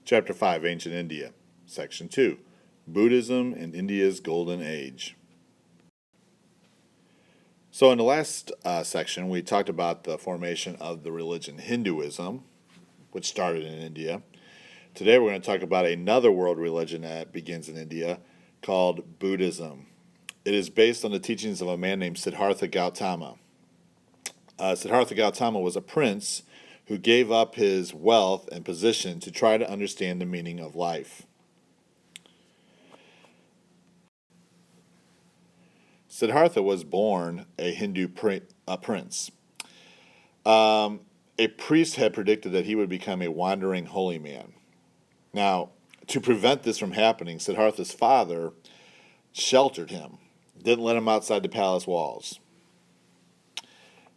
Chapter 5, Ancient India. Section 2, Buddhism in India's Golden Age. So in the last section, we talked about the formation of the religion Hinduism, which started in India. Today we're going to talk about another world religion that begins in India called Buddhism. It is based on the teachings of a man named Siddhartha Gautama. Siddhartha Gautama was a prince who gave up his wealth and position to try to understand the meaning of life. Siddhartha was born a Hindu prince. A priest had predicted that he would become a wandering holy man. Now, to prevent this from happening, Siddhartha's father sheltered him, didn't let him outside the palace walls.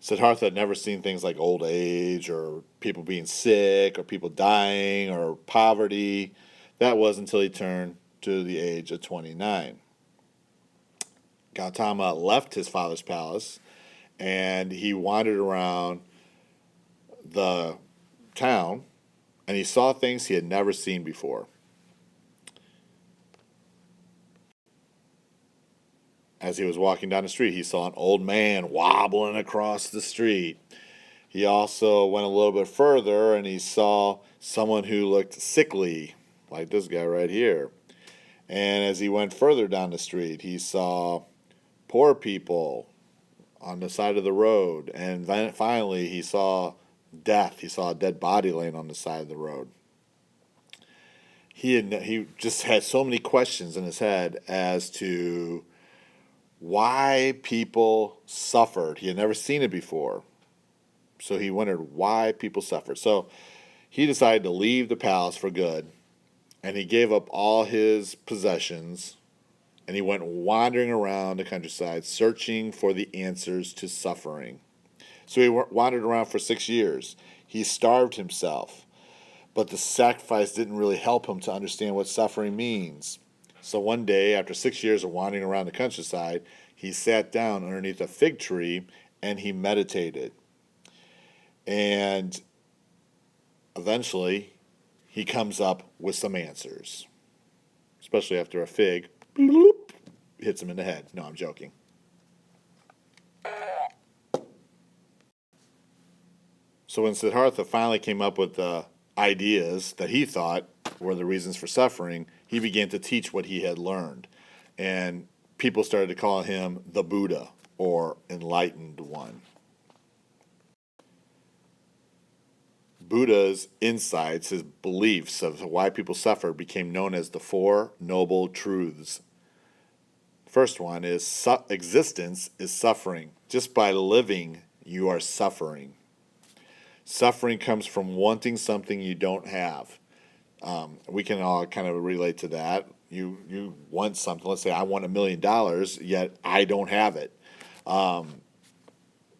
Siddhartha had never seen things like old age or people being sick or people dying or poverty. That was until he turned to the age of 29. Gautama left his father's palace and he wandered around the town and he saw things he had never seen before. As he was walking down the street, he saw an old man wobbling across the street. He also went a little bit further and he saw someone who looked sickly, like this guy right here. And as he went further down the street, he saw poor people on the side of the road. And then finally, he saw death. He saw a dead body laying on the side of the road. He just had so many questions in his head as to why people suffered. He had never seen it before. So he wondered why people suffered. So he decided to leave the palace for good. And he gave up all his possessions. And he went wandering around the countryside searching for the answers to suffering. So he wandered around for 6 years. He starved himself. But the sacrifice didn't really help him to understand what suffering means. So one day, after 6 years of wandering around the countryside, he sat down underneath a fig tree and he meditated. And eventually, he comes up with some answers. Especially after a fig bloop, hits him in the head. No, I'm joking. So when Siddhartha finally came up with the ideas that he thought were the reasons for suffering, he began to teach what he had learned. And people started to call him the Buddha, or enlightened one. Buddha's insights, his beliefs of why people suffer, became known as the Four Noble Truths. First one is existence is suffering. Just by living, you are suffering. Suffering comes from wanting something you don't have. We can all kind of relate to that. You want something. Let's say I want $1 million, yet I don't have it.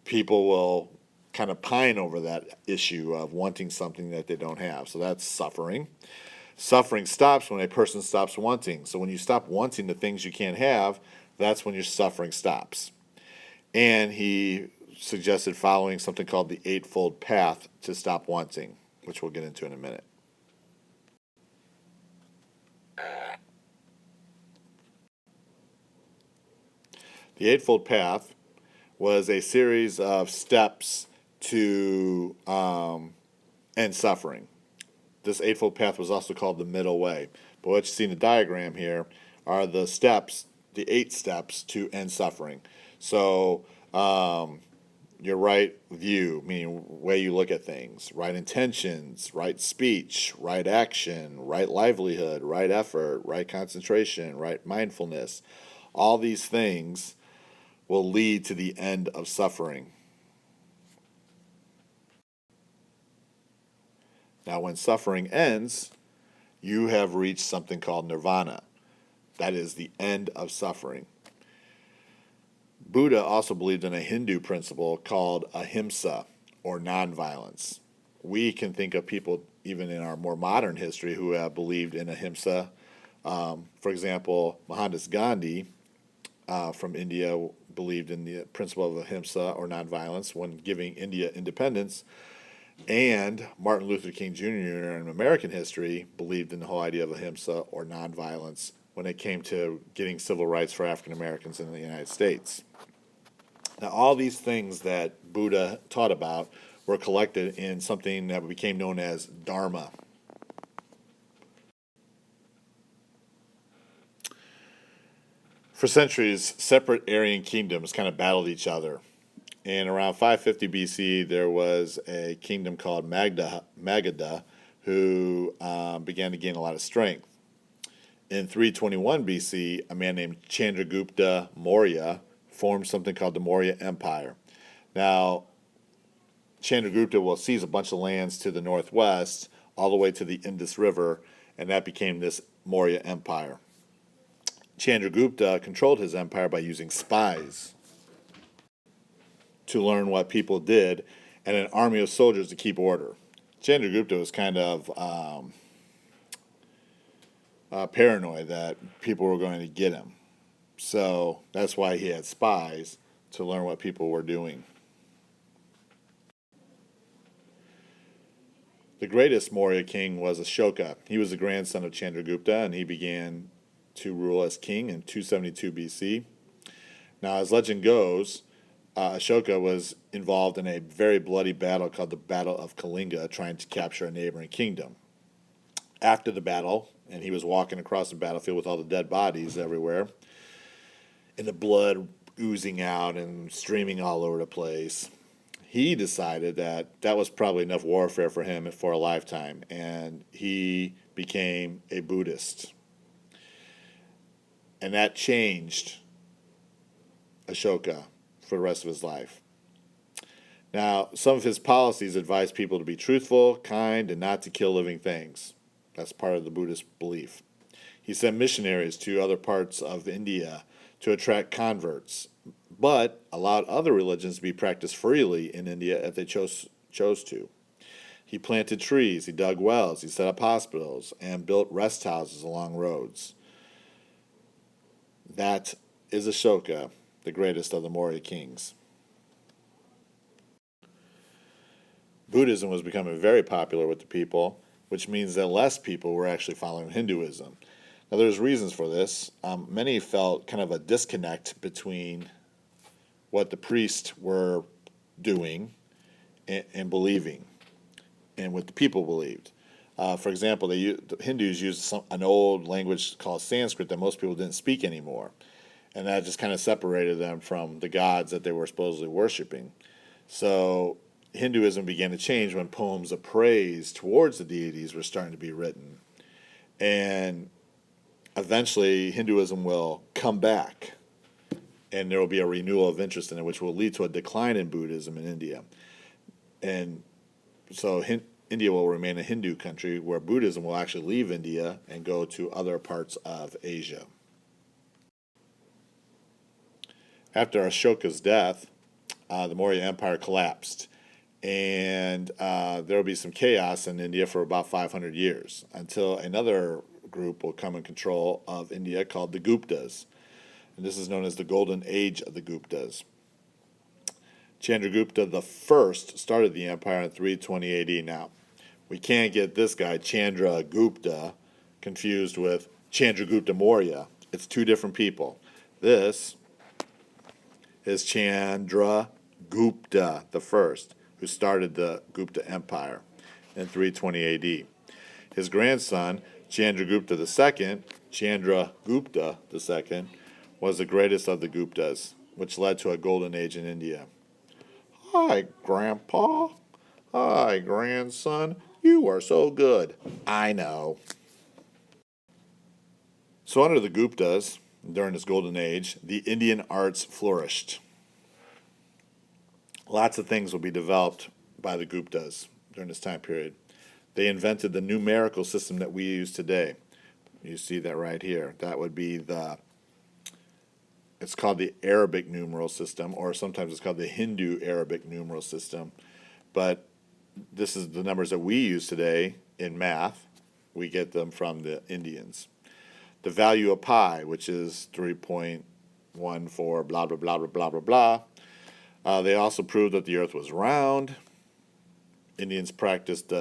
People will kind of pine over that issue of wanting something that they don't have. So that's suffering. Suffering stops when a person stops wanting. So when you stop wanting the things you can't have, that's when your suffering stops. And he suggested following something called the Eightfold Path to stop wanting, which we'll get into in a minute. The Eightfold Path was a series of steps to end suffering. This Eightfold Path was also called the Middle Way. But what you see in the diagram here are the steps, the 8 steps to end suffering. So your right view, meaning way you look at things, right intentions, right speech, right action, right livelihood, right effort, right concentration, right mindfulness. All these things will lead to the end of suffering. Now, when suffering ends, you have reached something called Nirvana. That is the end of suffering. Buddha also believed in a Hindu principle called ahimsa, or nonviolence. We can think of people, even in our more modern history, who have believed in ahimsa. For example, Mohandas Gandhi from India believed in the principle of ahimsa, or nonviolence, when giving India independence. And Martin Luther King Jr. in American history believed in the whole idea of ahimsa or nonviolence when it came to getting civil rights for African Americans in the United States. Now, all these things that Buddha taught about were collected in something that became known as Dharma. For centuries, separate Aryan kingdoms kind of battled each other. And around 550 BC, there was a kingdom called Magadha who began to gain a lot of strength. In 321 BC, a man named Chandra Gupta Maurya formed something called the Maurya Empire. Now, Chandra Gupta will seize a bunch of lands to the northwest, all the way to the Indus River, and that became this Maurya Empire. Chandra Gupta controlled his empire by using spies to learn what people did and an army of soldiers to keep order. Chandra Gupta was kind of paranoid that people were going to get him. So that's why he had spies to learn what people were doing. The greatest Maurya king was Asoka. He was the grandson of Chandra Gupta, and he began to rule as king in 272 BC. Now, as legend goes, Asoka was involved in a very bloody battle called the Battle of Kalinga, trying to capture a neighboring kingdom. After the battle, and he was walking across the battlefield with all the dead bodies everywhere, and the blood oozing out and streaming all over the place, he decided that that was probably enough warfare for him for a lifetime, and he became a Buddhist. And that changed Asoka for the rest of his life. Now, some of his policies advised people to be truthful, kind, and not to kill living things. That's part of the Buddhist belief. He sent missionaries to other parts of India to attract converts, but allowed other religions to be practiced freely in India if they chose to. He planted trees, he dug wells, he set up hospitals, and built rest houses along roads. That is Asoka, the greatest of the Maurya kings. Buddhism was becoming very popular with the people, which means that less people were actually following Hinduism. Now, there's reasons for this. Many felt kind of a disconnect between what the priests were doing and believing, and what the people believed. For example, the Hindus used an old language called Sanskrit that most people didn't speak anymore, and that just kind of separated them from the gods that they were supposedly worshiping. So Hinduism began to change when poems of praise towards the deities were starting to be written. And eventually Hinduism will come back, and there will be a renewal of interest in it, which will lead to a decline in Buddhism in India. And so India will remain a Hindu country, where Buddhism will actually leave India and go to other parts of Asia. After Ashoka's death, the Maurya Empire collapsed, and there will be some chaos in India for about 500 years until another group will come in control of India called the Guptas. And this is known as the Golden Age of the Guptas. Chandra Gupta I started the empire in 320 AD. Now, we can't get this guy, Chandra Gupta, confused with Chandra Gupta Maurya. It's two different people. This is Chandra Gupta I, who started the Gupta Empire in 320 AD. His grandson, Chandra Gupta II, was the greatest of the Guptas, which led to a golden age in India. Hi, Grandpa. Hi, grandson. You are so good. I know. So under the Guptas, during this golden age, the Indian arts flourished. Lots of things will be developed by the Guptas during this time period. They invented the numerical system that we use today. You see that right here. That would be it's called the Arabic numeral system, or sometimes it's called the Hindu Arabic numeral system. But this is the numbers that we use today in math. We get them from the Indians. The value of pi, which is 3.14, blah, blah, blah, blah, blah, blah, blah. They also proved that the earth was round. Indians practiced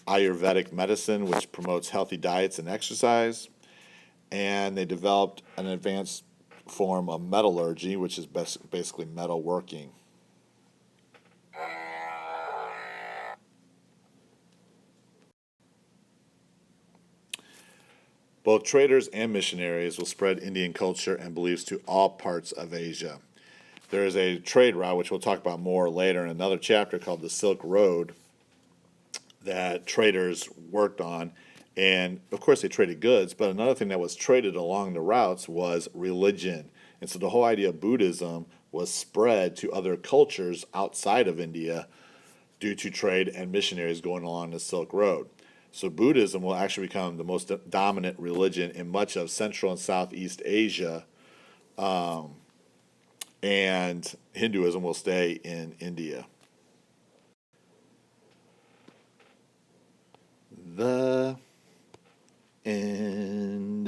Ayurvedic medicine, which promotes healthy diets and exercise. And they developed an advanced form of metallurgy, which is basically metal working. Both traders and missionaries will spread Indian culture and beliefs to all parts of Asia. There is a trade route, which we'll talk about more later in another chapter, called the Silk Road, that traders worked on. And of course, they traded goods, but another thing that was traded along the routes was religion. And so the whole idea of Buddhism was spread to other cultures outside of India due to trade and missionaries going along the Silk Road. So Buddhism will actually become the most dominant religion in much of Central and Southeast Asia, and Hinduism will stay in India. The end.